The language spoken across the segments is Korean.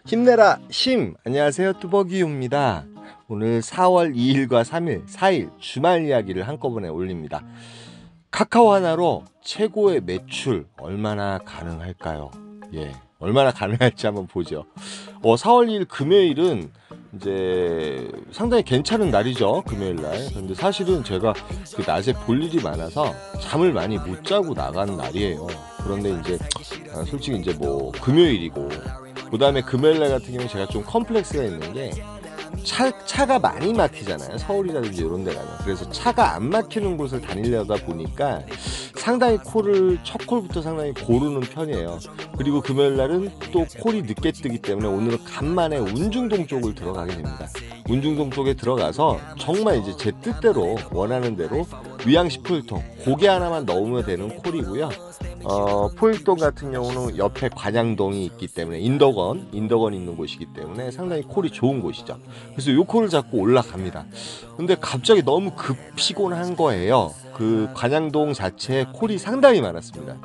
힘내라 심! 안녕하세요, 뚜벅이유입니다. 오늘 4월 2일과 3일, 4일 주말 이야기를 한꺼번에 올립니다. 카카오 하나로 최고의 매출 얼마나 가능할까요? 얼마나 가능할지 한번 보죠. 4월 2일 금요일은 이제 상당히 괜찮은 날이죠, 금요일날. 근데 사실은 제가 그 낮에 볼 일이 많아서 잠을 많이 못 자고 나간 날이에요. 그런데 이제 솔직히 이제 뭐 금요일이고, 그 다음에 금요일날 같은 경우는 제가 좀 컴플렉스가 있는 게 차가 많이 막히잖아요, 서울이라든지 이런 데 가면. 그래서 차가 안 막히는 곳을 다니려다 보니까 상당히 첫 콜부터 상당히 고르는 편이에요. 그리고 금요일날은 또 콜이 늦게 뜨기 때문에 오늘은 간만에 운중동 쪽을 들어가게 됩니다. 운중동 쪽에 들어가서 정말 이제 제 뜻대로 원하는 대로 위양시 포일동 고개 하나만 넣으면 되는 콜이고요. 포일동 같은 경우는 옆에 관양동이 있기 때문에 인덕원 있는 곳이기 때문에 상당히 콜이 좋은 곳이죠. 그래서 요 콜을 잡고 올라갑니다. 근데 갑자기 너무 피곤한 거예요. 그 관양동 자체에 콜이 상당히 많았습니다.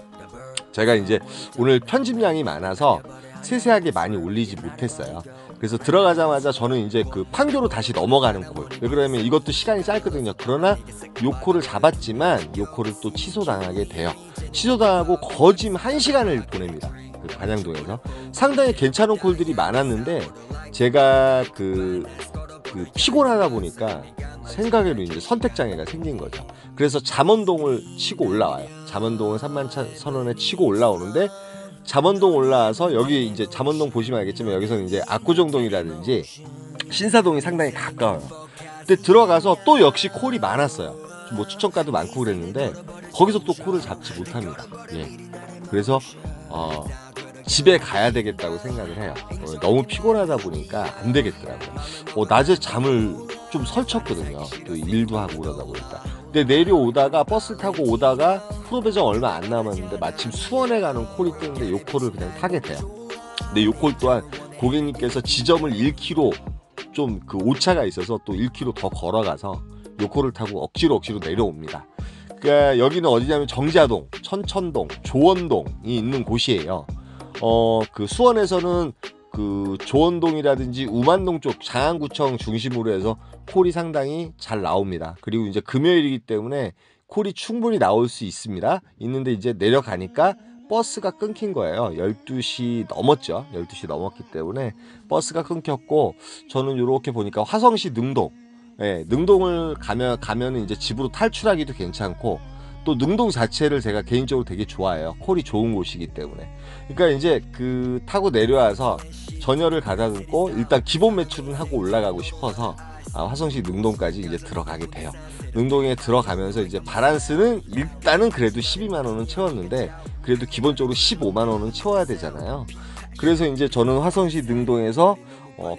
제가 이제 오늘 편집량이 많아서 세세하게 많이 올리지 못했어요. 그래서 들어가자마자 저는 이제 그 판교로 다시 넘어가는 콜. 왜 그러냐면 이것도 시간이 짧거든요. 그러나 요 콜을 잡았지만 요 콜을 또 취소당하게 돼요. 취소당하고 거짐 1시간을 보냅니다. 그 관양동에서. 상당히 괜찮은 콜들이 많았는데 제가 피곤하다 보니까 생각에도 이제 선택장애가 생긴 거죠. 그래서 잠원동을 치고 올라와요. 잠원동을 31,000원에 치고 올라오는데, 잠원동 올라와서 여기 이제 잠원동 보시면 알겠지만 여기서는 이제 압구정동이라든지 신사동이 상당히 가까워요. 근데 들어가서 또 역시 콜이 많았어요. 뭐 추천가도 많고 그랬는데 거기서 또 콜을 잡지 못합니다. 그래서 집에 가야 되겠다고 생각을 해요. 너무 피곤하다 보니까 안 되겠더라고요. 낮에 잠을 좀 설쳤거든요. 또 일도 하고 그러다 보니까. 근데 내려오다가 버스 타고 오다가 프로배정 얼마 안 남았는데 마침 수원에 가는 콜이 뜨는데 요 콜을 그냥 타게 돼요. 근데 요 콜 또한 고객님께서 지점을 1km 좀 그 오차가 있어서 또 1km 더 걸어가서 요 콜을 타고 억지로 내려옵니다. 그러니까 여기는 어디냐면 정자동, 천천동, 조원동이 있는 곳이에요. 그 수원에서는 그 조원동이라든지 우만동 쪽 장안구청 중심으로 해서 콜이 상당히 잘 나옵니다. 그리고 이제 금요일이기 때문에 콜이 충분히 나올 수 있는데 이제 내려가니까 버스가 끊긴 거예요. 12시 넘었죠. 12시 넘었기 때문에 버스가 끊겼고, 저는 이렇게 보니까 화성시 능동, 능동을 가면 이제 집으로 탈출하기도 괜찮고, 또 능동 자체를 제가 개인적으로 되게 좋아해요. 콜이 좋은 곳이기 때문에. 그러니까 이제 타고 내려와서 전열을 가다듬고 일단 기본 매출은 하고 올라가고 싶어서 화성시 능동까지 이제 들어가게 돼요. 능동에 들어가면서 이제 바란스는 일단은 그래도 12만 원은 채웠는데 그래도 기본적으로 15만 원은 채워야 되잖아요. 그래서 이제 저는 화성시 능동에서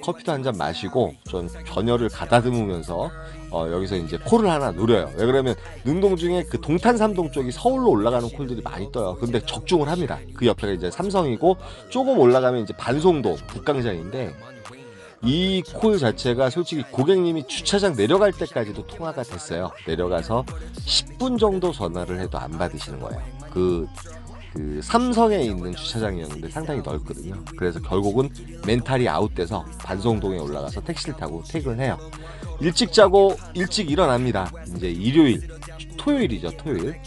커피도 한잔 마시고 전 전열을 가다듬으면서 여기서 이제 콜을 하나 노려요. 왜 그러면 능동 중에 그 동탄 3동 쪽이 서울로 올라가는 콜들이 많이 떠요. 근데 적중을 합니다. 그 옆에가 이제 삼성이고 조금 올라가면 이제 반송동 북강장인데, 이 콜 자체가 솔직히 고객님이 주차장 내려갈 때까지도 통화가 됐어요. 내려가서 10분 정도 전화를 해도 안 받으시는 거예요. 그 삼성에 있는 주차장이었는데 상당히 넓거든요. 그래서 결국은 멘탈이 아웃돼서 반송동에 올라가서 택시를 타고 퇴근을 해요. 일찍 자고 일찍 일어납니다. 이제 토요일이죠.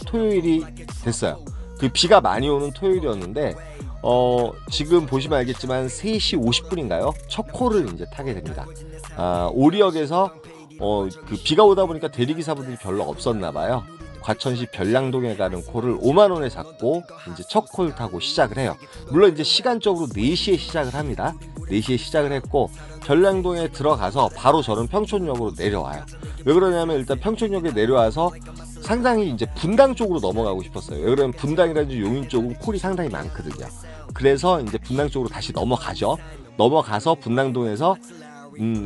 토요일이 됐어요. 그 비가 많이 오는 토요일이었는데 지금 보시면 알겠지만 3시 50분인가요? 첫 콜을 이제 타게 됩니다. 오리역에서 그 비가 오다 보니까 대리기사분들이 별로 없었나 봐요. 과천시 별량동에 가는 콜을 5만 원에 잡고 이제 첫 콜 타고 시작을 해요. 물론 이제 시간적으로 4시에 시작을 합니다. 4시에 시작을 했고 별량동에 들어가서 바로 저는 평촌역으로 내려와요. 왜 그러냐면 일단 평촌역에 내려와서 상당히 이제 분당 쪽으로 넘어가고 싶었어요. 왜 그러면 분당이라든지 용인 쪽은 콜이 상당히 많거든요. 그래서 이제 분당 쪽으로 다시 넘어가죠. 넘어가서 분당동에서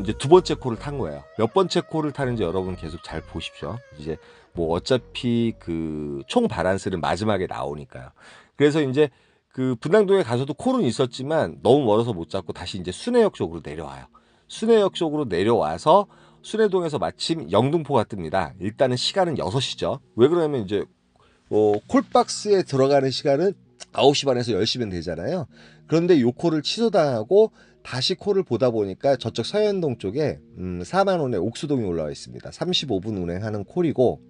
이제 두 번째 콜을 탄 거예요. 몇 번째 콜을 타는지 여러분 계속 잘 보십시오. 이제 뭐 어차피 그 총 바란스는 마지막에 나오니까요. 그래서 이제 그 분당동에 가서도 콜은 있었지만 너무 멀어서 못 잡고 다시 이제 순회역 쪽으로 내려와요. 순회역 쪽으로 내려와서 순회동에서 마침 영등포가 뜹니다. 일단은 시간은 6시죠. 왜 그러냐면 이제 콜박스에 들어가는 시간은 9시 반에서 10시면 되잖아요. 그런데 요 콜을 취소당하고 다시 콜을 보다 보니까 저쪽 서현동 쪽에 4만 원에 옥수동이 올라와 있습니다. 35분 운행하는 콜이고,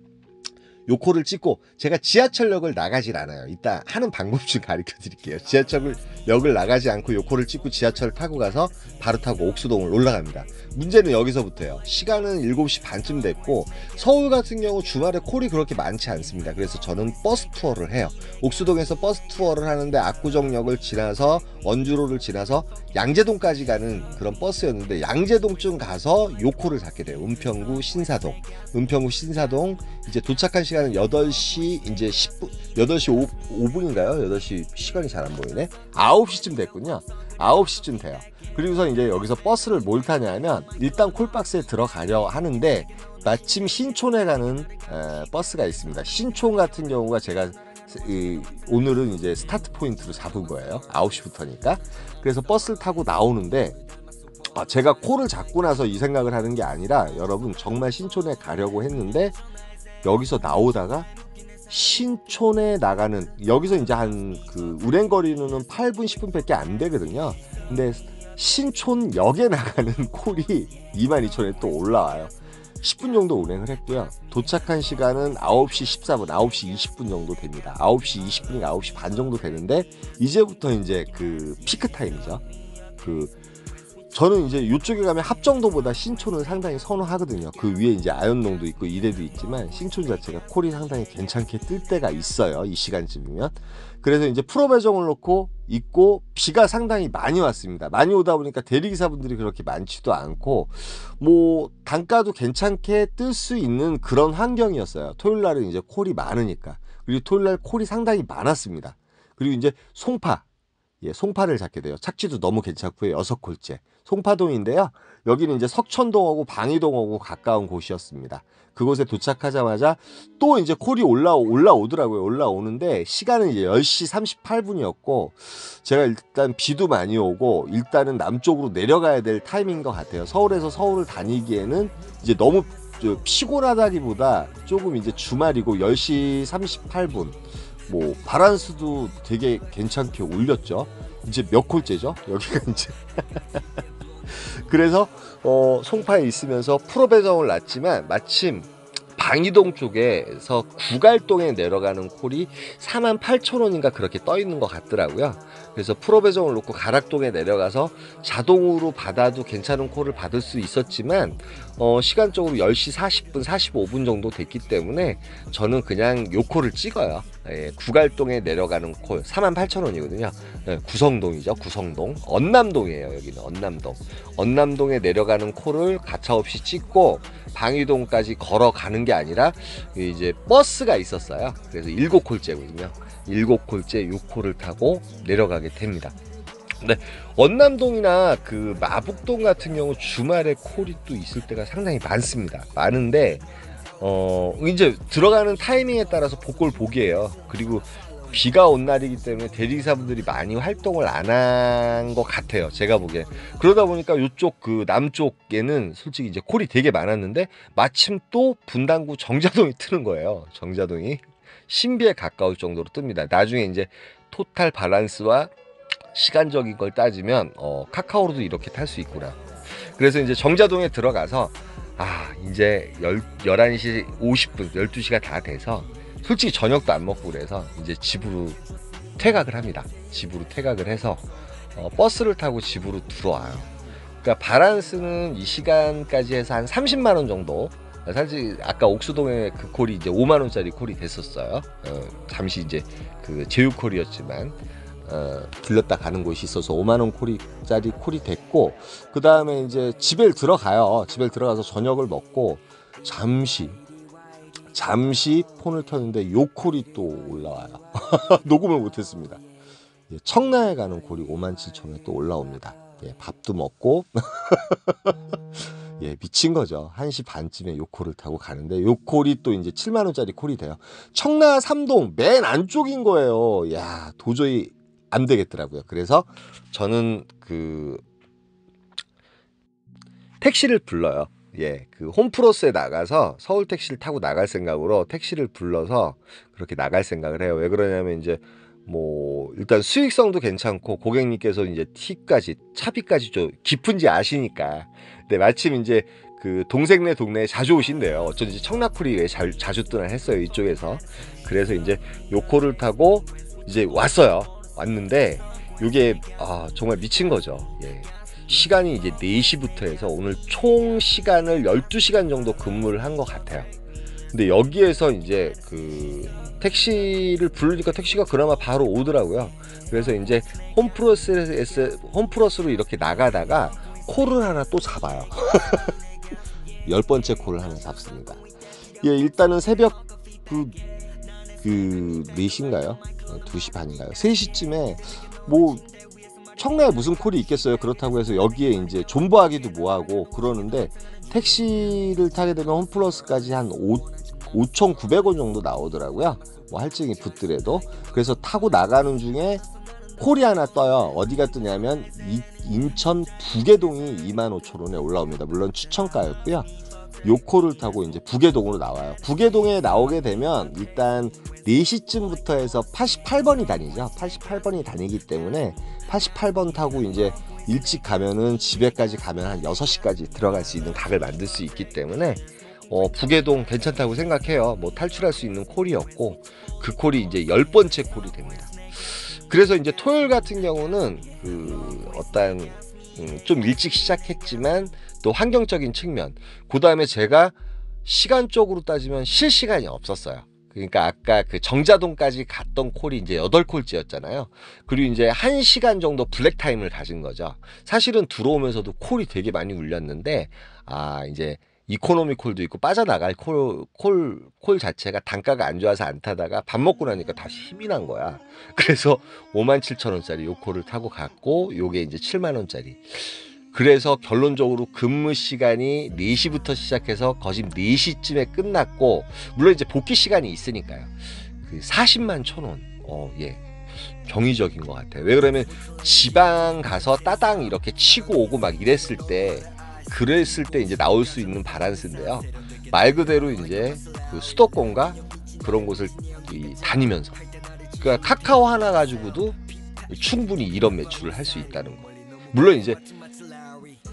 요 콜을 찍고 제가 지하철역을 나가질 않아요. 이따 하는 방법 좀 가르쳐 드릴게요. 지하철역을 나가지 않고 요 콜을 찍고 지하철을 타고 가서 바로 타고 옥수동을 올라갑니다. 문제는 여기서부터예요. 시간은 7시 반쯤 됐고, 서울 같은 경우 주말에 콜이 그렇게 많지 않습니다. 그래서 저는 버스 투어를 해요. 옥수동에서 버스 투어를 하는데 압구정역을 지나서 원주로를 지나서 양재동까지 가는 그런 버스였는데, 양재동쯤 가서 요 콜을 잡게 돼요. 은평구 신사동 이제 도착한 시간은 8시 이제 10분, 8시 5분인가요? 8시 시간이 잘 안 보이네. 9시쯤 됐군요. 9시쯤 돼요. 그리고서 이제 여기서 버스를 뭘 타냐면, 일단 콜박스에 들어가려 하는데 마침 신촌에 가는 버스가 있습니다. 신촌 같은 경우가 제가 오늘은 이제 스타트 포인트로 잡은 거예요. 9시부터니까. 그래서 버스를 타고 나오는데, 제가 콜을 잡고 나서 이 생각을 하는 게 아니라, 여러분 정말 신촌에 가려고 했는데 여기서 나오다가 신촌에 나가는, 여기서 이제 한 그 운행거리는 8분 10분밖에 안 되거든요. 근데 신촌역에 나가는 콜이 22,000원에 또 올라와요. 10분 정도 운행을 했고요. 도착한 시간은 9시 14분, 9시 20분 정도 됩니다. 9시 20분이나 9시 반 정도 되는데, 이제부터 이제 그 피크 타임이죠. 저는 이제 이쪽에 가면 합정도보다 신촌을 상당히 선호하거든요. 그 위에 이제 아현동도 있고 이래도 있지만, 신촌 자체가 콜이 상당히 괜찮게 뜰 때가 있어요. 이 시간쯤이면. 그래서 이제 프로 배정을 놓고 있고, 비가 상당히 많이 왔습니다. 많이 오다 보니까 대리기사분들이 그렇게 많지도 않고, 뭐 단가도 괜찮게 뜰 수 있는 그런 환경이었어요. 토요일 날은 이제 콜이 많으니까. 그리고 토요일 날 콜이 상당히 많았습니다. 그리고 이제 송파를 잡게 돼요. 착지도 너무 괜찮고요. 6콜째. 송파동인데요. 여기는 이제 석천동하고 방이동하고 가까운 곳이었습니다. 그곳에 도착하자마자 또 이제 콜이 올라오더라고요. 올라오는데 시간은 이제 10시 38분이었고, 제가 일단 비도 많이 오고 일단은 남쪽으로 내려가야 될 타이밍인 것 같아요. 서울에서 서울을 다니기에는 이제 너무 피곤하다기보다 조금 이제 주말이고 10시 38분, 뭐 바란스도 되게 괜찮게 올렸죠. 이제 몇 콜째죠? 여기가 이제 그래서 송파에 있으면서 프로 배정을 놨지만, 마침 방이동 쪽에서 구갈동에 내려가는 콜이 48,000원인가 그렇게 떠 있는 것 같더라고요. 그래서 프로 배정을 놓고 가락동에 내려가서 자동으로 받아도 괜찮은 콜을 받을 수 있었지만, 시간적으로 10시 40분 45분 정도 됐기 때문에 저는 그냥 요 콜을 찍어요. 구갈동에 내려가는 콜 48,000원이거든요. 구성동이죠. 구성동. 언남동이에요. 여기는 언남동에 내려가는 콜을 가차없이 찍고 방이동까지 걸어가는 게 아니라 이제 버스가 있었어요. 그래서 7콜째거든요. 7콜째 6콜을 타고 내려가게 됩니다. 근데 언남동이나 그 마북동 같은 경우 주말에 콜이 또 있을 때가 상당히 많습니다. 많은데 이제 들어가는 타이밍에 따라서 복골복이에요. 그리고 비가 온 날이기 때문에 대리기사분들이 많이 활동을 안 한 것 같아요. 제가 보기엔. 그러다 보니까 이쪽 그 남쪽에는 솔직히 이제 콜이 되게 많았는데, 마침 또 분당구 정자동이 뜨는 거예요. 정자동이 신비에 가까울 정도로 뜹니다. 나중에 이제 토탈 밸런스와 시간적인 걸 따지면 카카오로도 이렇게 탈 수 있구나. 그래서 이제 정자동에 들어가서 이제 11시 50분 12시가 다 돼서 솔직히 저녁도 안 먹고 그래서 이제 집으로 퇴각을 합니다. 집으로 퇴각을 해서 버스를 타고 집으로 들어와요. 그러니까 바란스는 이 시간까지 해서 한 30만 원 정도. 사실 아까 옥수동에 그 콜이 이제 5만 원짜리 콜이 됐었어요. 잠시 이제 그 제휴콜이었지만 들렸다 가는 곳이 있어서 5만 원 콜짜리 콜이 됐고, 그 다음에 이제 집에 들어가요. 집에 들어가서 저녁을 먹고 잠시 폰을 켰는데 요 콜이 또 올라와요. 녹음을 못했습니다. 청라에 가는 콜이 57,000원에 또 올라옵니다. 밥도 먹고 미친 거죠. 1시 반쯤에 요 콜을 타고 가는데, 요 콜이 또 이제 7만 원짜리 콜이 돼요. 청라 3동 맨 안쪽인 거예요. 야, 도저히 안 되겠더라고요. 그래서 저는 그 택시를 불러요. 그 홈플러스에 나가서 서울 택시를 타고 나갈 생각으로 택시를 불러서 그렇게 나갈 생각을 해요. 왜 그러냐면 이제 뭐 일단 수익성도 괜찮고 고객님께서 이제 티까지 차비까지 좀 깊은지 아시니까. 근데 마침 이제 그 동생네 동네에 자주 오신대요. 어쩐지 청라쿨이 자주 뜨나 했어요, 이쪽에서. 그래서 이제 요코를 타고 이제 왔어요. 왔는데 이게 정말 미친 거죠. 예. 시간이 이제 4시부터 해서 오늘 총 시간을 12시간 정도 근무를 한 것 같아요. 근데 여기에서 이제 그 택시를 부르니까 택시가 그나마 바로 오더라고요. 그래서 이제 홈플러스로 이렇게 나가다가 콜을 하나 또 잡아요. 10번째 콜을 하나 잡습니다. 예, 일단은 새벽 그 4시인가요? 2시 반인가요? 3시쯤에 뭐 청라에 무슨 콜이 있겠어요. 그렇다고 해서 여기에 이제 존버하기도 뭐하고 그러는데 택시를 타게 되면 홈플러스까지 한 5,900원 정도 나오더라고요. 뭐 할증이 붙더라도. 그래서 타고 나가는 중에 콜이 하나 떠요. 어디가 뜨냐면 인천 부계동이 25,000원에 올라옵니다. 물론 추천가였고요. 요 콜을 타고 이제 부계동으로 나와요. 부계동에 나오게 되면 일단 4시쯤부터 해서 88번이 다니죠. 88번이 다니기 때문에 88번 타고 이제 일찍 가면은 집에까지 가면 한 6시까지 들어갈 수 있는 각을 만들 수 있기 때문에 부계동 괜찮다고 생각해요. 뭐 탈출할 수 있는 콜이었고 그 콜이 이제 10번째 콜이 됩니다. 그래서 이제 토요일 같은 경우는 좀 일찍 시작했지만 또 환경적인 측면, 그 다음에 제가 시간적으로 따지면 쉴 시간이 없었어요. 그러니까 아까 그 정자동까지 갔던 콜이 이제 8콜째였잖아요. 그리고 이제 1시간 정도 블랙타임을 가진 거죠. 사실은 들어오면서도 콜이 되게 많이 울렸는데 이제 이코노미 콜도 있고 빠져나갈 콜 자체가 단가가 안 좋아서 안 타다가 밥 먹고 나니까 다시 힘이 난 거야. 그래서 57,000원짜리 요 콜을 타고 갔고 요게 이제 70,000원짜리. 그래서 결론적으로 근무 시간이 4시부터 시작해서 거진 4시쯤에 끝났고, 물론 이제 복귀 시간이 있으니까요. 401,000원. 예. 경이적인 것 같아요. 왜 그러면 지방 가서 따당 이렇게 치고 오고 막 그랬을 때 이제 나올 수 있는 바란스인데요. 말 그대로 이제 그 수도권과 그런 곳을 다니면서, 그러니까 카카오 하나 가지고도 충분히 이런 매출을 할 수 있다는 거. 물론 이제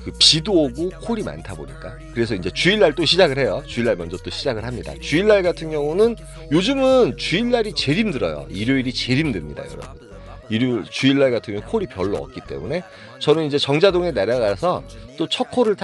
그 비도 오고 콜이 많다 보니까. 그래서 이제 주일날 또 시작을 해요. 주일날 먼저 또 시작을 합니다. 주일날 같은 경우는 요즘은 주일날이 제일 힘들어요. 일요일이 제일 힘듭니다, 여러분. 주일날 같은 경우 콜이 별로 없기 때문에 저는 이제 정자동에 내려가서 또 첫 콜을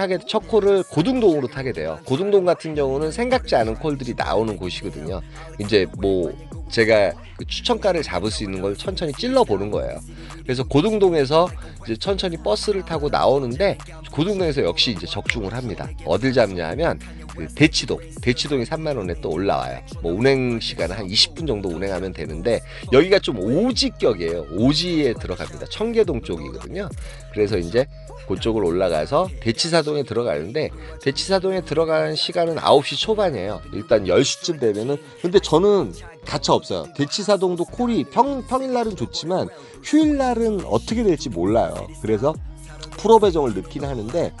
고등동으로 타게 돼요. 고등동 같은 경우는 생각지 않은 콜들이 나오는 곳이거든요. 이제 뭐 제가 그 추천가를 잡을 수 있는 걸 천천히 찔러 보는 거예요. 그래서 고등동에서 이제 천천히 버스를 타고 나오는데, 고등동에서 역시 이제 적중을 합니다. 어딜 잡냐 하면 그 대치동이 3만원에 또 올라와요. 뭐 운행 시간은 한 20분 정도 운행하면 되는데, 여기가 좀 오지격이에요. 오지에 들어갑니다. 청계동 쪽이거든요. 그래서 이제 그쪽을 올라가서 대치사동에 들어가는데, 대치사동에 들어가는 시간은 9시 초반이에요. 일단 10시쯤 되면은. 근데 저는 가차 없어요. 대치사동도 콜이 평일날은 좋지만 휴일날은 어떻게 될지 몰라요. 그래서 프로 배정을 넣긴 하는데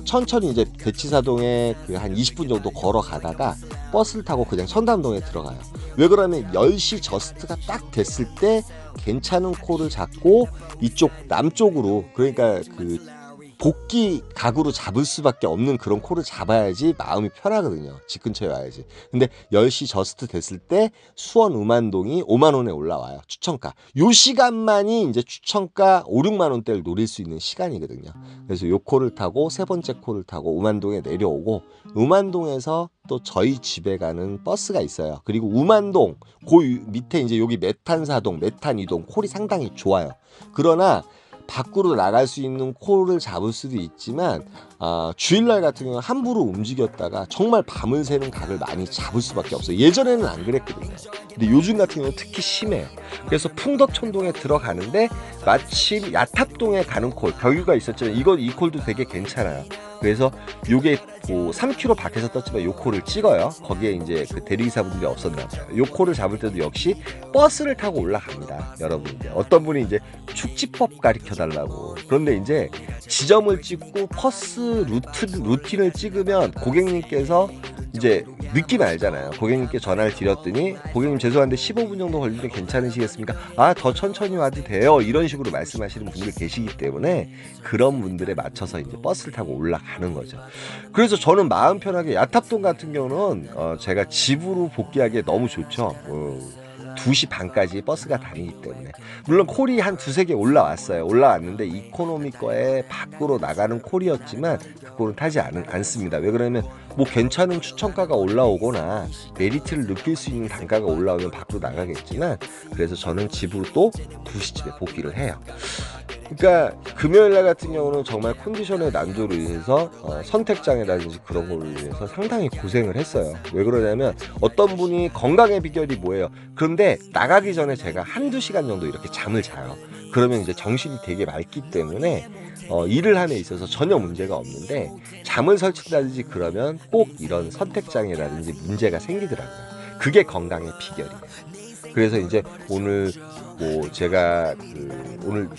천천히 이제 대치사동에 그 한 20분 정도 걸어가다가 버스를 타고 그냥 천담동에 들어가요. 왜 그러면 10시 저스트가 딱 됐을 때 괜찮은 콜을 잡고 이쪽 남쪽으로, 그러니까 그 복귀 각으로 잡을 수밖에 없는 그런 콜을 잡아야지 마음이 편하거든요. 집 근처에 와야지. 근데 10시 저스트 됐을 때 수원 음안동이 5만원에 올라와요. 추천가. 요 시간만이 이제 추천가 5, 6만원대를 노릴 수 있는 시간이거든요. 그래서 요 콜을 타고 세 번째 콜을 타고 음안동에 내려오고, 음안동에서 또 저희 집에 가는 버스가 있어요. 그리고 음안동 그 밑에 이제 여기 메탄사동, 메탄이동 콜이 상당히 좋아요. 그러나 밖으로 나갈 수 있는 콜을 잡을 수도 있지만 주일날 같은 경우는 함부로 움직였다가 정말 밤을 새는 각을 많이 잡을 수밖에 없어요. 예전에는 안 그랬거든요. 근데 요즘 같은 경우는 특히 심해요. 그래서 풍덕천동에 들어가는데 마침 야탑동에 가는 콜, 벽유가 있었지만 이 콜도 되게 괜찮아요. 그래서 요게 그 3km 밖에서 떴지만 요코를 찍어요. 거기에 이제 그 대리기사분들이 없었나 봐요. 요코를 잡을 때도 역시 버스를 타고 올라갑니다. 여러분, 어떤 분이 이제 축지법 가르쳐 달라고. 그런데 이제 지점을 찍고 버스 루틴을 찍으면 고객님께서 이제 느낌 알잖아요. 고객님께 전화를 드렸더니 고객님 죄송한데 15분 정도 걸리는데 괜찮으시겠습니까? 아, 더 천천히 와도 돼요. 이런 식으로 말씀하시는 분들 계시기 때문에 그런 분들에 맞춰서 이제 버스를 타고 올라가는 거죠. 그래서 저는 마음 편하게 야탑동 같은 경우는 제가 집으로 복귀하기에 너무 좋죠. 2시 반까지 버스가 다니기 때문에. 물론 콜이 한 두세 개 올라왔는데 이코노미 거에 밖으로 나가는 콜이었지만 그 콜은 타지 않습니다. 왜 그러냐면 뭐 괜찮은 추천가가 올라오거나 메리트를 느낄 수 있는 단가가 올라오면 밖으로 나가겠지만, 그래서 저는 집으로 또 2시쯤에 복귀를 해요. 그러니까 금요일날 같은 경우는 정말 컨디션의 난조로 인해서 선택장애라든지 그런 걸로 인해서 상당히 고생을 했어요. 왜 그러냐면 어떤 분이 건강의 비결이 뭐예요? 그런데 나가기 전에 제가 한두 시간 정도 이렇게 잠을 자요. 그러면 이제 정신이 되게 맑기 때문에 일을 함에 있어서 전혀 문제가 없는데, 잠을 설친다든지 그러면 꼭 이런 선택장애라든지 문제가 생기더라고요. 그게 건강의 비결이에요. 그래서 이제 오늘 뭐 제가 오늘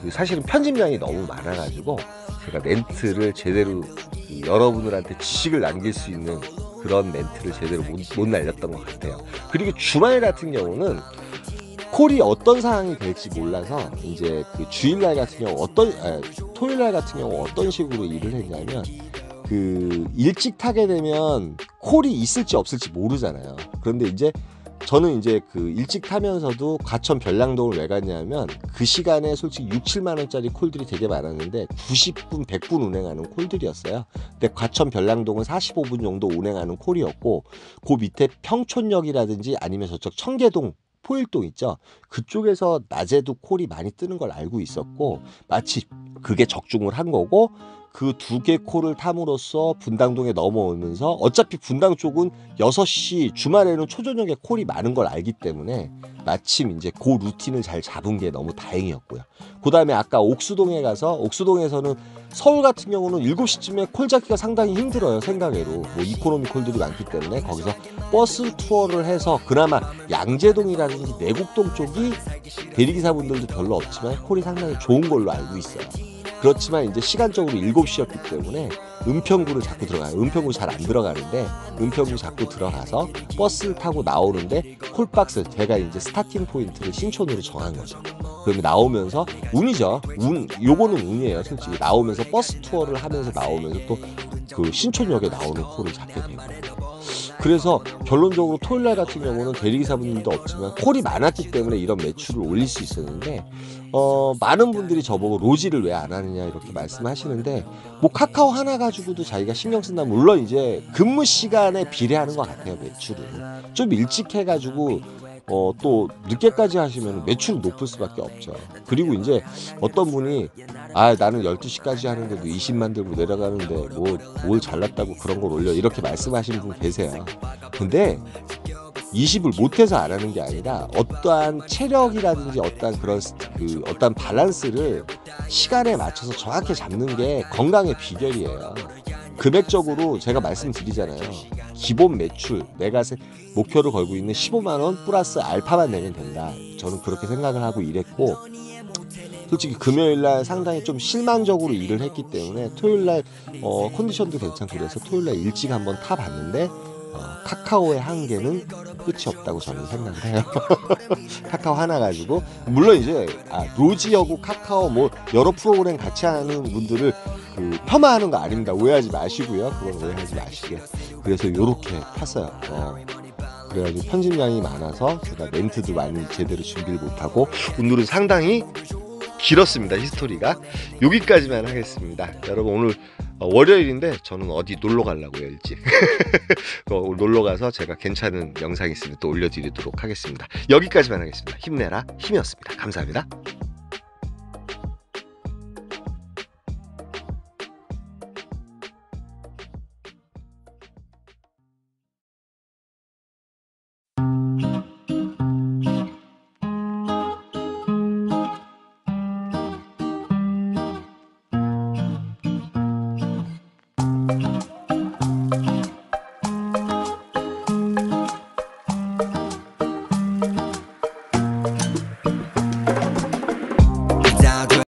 사실은 편집량이 너무 많아가지고 제가 멘트를 제대로 여러분들한테 지식을 남길 수 있는 그런 멘트를 제대로 못 날렸던 것 같아요. 그리고 주말 같은 경우는 콜이 어떤 상황이 될지 몰라서 이제 그 주일날 같은 경우 토요일날 같은 경우 어떤 식으로 일을 했냐면, 그 일찍 타게 되면 콜이 있을지 없을지 모르잖아요. 그런데 이제 저는 이제 그 일찍 타면서도 과천 별량동을 왜 갔냐면 그 시간에 솔직히 6, 7만 원짜리 콜들이 되게 많았는데 90분, 100분 운행하는 콜들이었어요. 근데 과천 별량동은 45분 정도 운행하는 콜이었고, 그 밑에 평촌역이라든지 아니면 저쪽 청계동, 포일동 있죠. 그쪽에서 낮에도 콜이 많이 뜨는 걸 알고 있었고, 마치 그게 적중을 한 거고, 그 두 개 콜을 탐으로써 분당동에 넘어오면서 어차피 분당 쪽은 6시 주말에는 초저녁에 콜이 많은 걸 알기 때문에 마침 이제 그 루틴을 잘 잡은 게 너무 다행이었고요. 그 다음에 아까 옥수동에 가서, 옥수동에서는 서울 같은 경우는 7시쯤에 콜 잡기가 상당히 힘들어요. 생각외로 뭐 이코노미 콜들이 많기 때문에 거기서 버스 투어를 해서 그나마 양재동이라든지 내곡동 쪽이 대리기사분들도 별로 없지만 콜이 상당히 좋은 걸로 알고 있어요. 그렇지만 이제 시간적으로 7시였기 때문에 은평구를 자꾸 들어가요. 은평구 잘 안 들어가는데 은평구 자꾸 들어가서 버스를 타고 나오는데 콜박스, 제가 이제 스타팅 포인트를 신촌으로 정한 거죠. 그러면 나오면서 운이죠. 요거는 운이에요. 솔직히 나오면서 버스 투어를 하면서 나오면서 또 그 신촌역에 나오는 콜을 잡게 되고. 그래서 결론적으로 토요일날 같은 경우는 대리기사분들도 없지만 콜이 많았기 때문에 이런 매출을 올릴 수 있었는데, 많은 분들이 저보고 로지를 왜 안 하느냐 이렇게 말씀하시는데, 뭐 카카오 하나 가지고도 자기가 신경 쓴다. 물론 이제 근무 시간에 비례하는 것 같아요. 매출은 좀 일찍 해가지고 또 늦게까지 하시면 매출이 높을 수밖에 없죠. 그리고 이제 어떤 분이 나는 12시까지 하는데도 20만 들고 내려가는데 뭘 잘났다고 그런 걸 올려, 이렇게 말씀하시는 분 계세요. 근데 20을 못해서 안 하는 게 아니라 어떠한 체력이라든지 어떠한 밸런스를 시간에 맞춰서 정확히 잡는 게 건강의 비결이에요. 금액적으로 제가 말씀드리잖아요. 기본 매출, 내가 목표를 걸고 있는 15만 원 플러스 알파만 내면 된다. 저는 그렇게 생각을 하고 일했고, 솔직히 금요일날 상당히 좀 실망적으로 일을 했기 때문에 토요일날 컨디션도 괜찮고 그래서 토요일날 일찍 한번 타봤는데 카카오의 한계는 끝이 없다고 저는 생각을 해요. 카카오 하나 가지고, 물론 이제 로지하고 카카오 뭐 여러 프로그램 같이 하는 분들을 폄하하는 거 아닙니다. 오해하지 마시고요. 그건 오해하지 마시게. 그래서 요렇게 탔어요. 그래가지고 편집량이 많아서 제가 멘트도 많이 제대로 준비를 못하고 오늘은 상당히 길었습니다. 히스토리가 여기까지만 하겠습니다. 여러분, 오늘 월요일인데 저는 어디 놀러 가려고요. 일찍 놀러 가서 제가 괜찮은 영상 있으면 또 올려드리도록 하겠습니다. 여기까지만 하겠습니다. 힘내라 힘이었습니다. 감사합니다.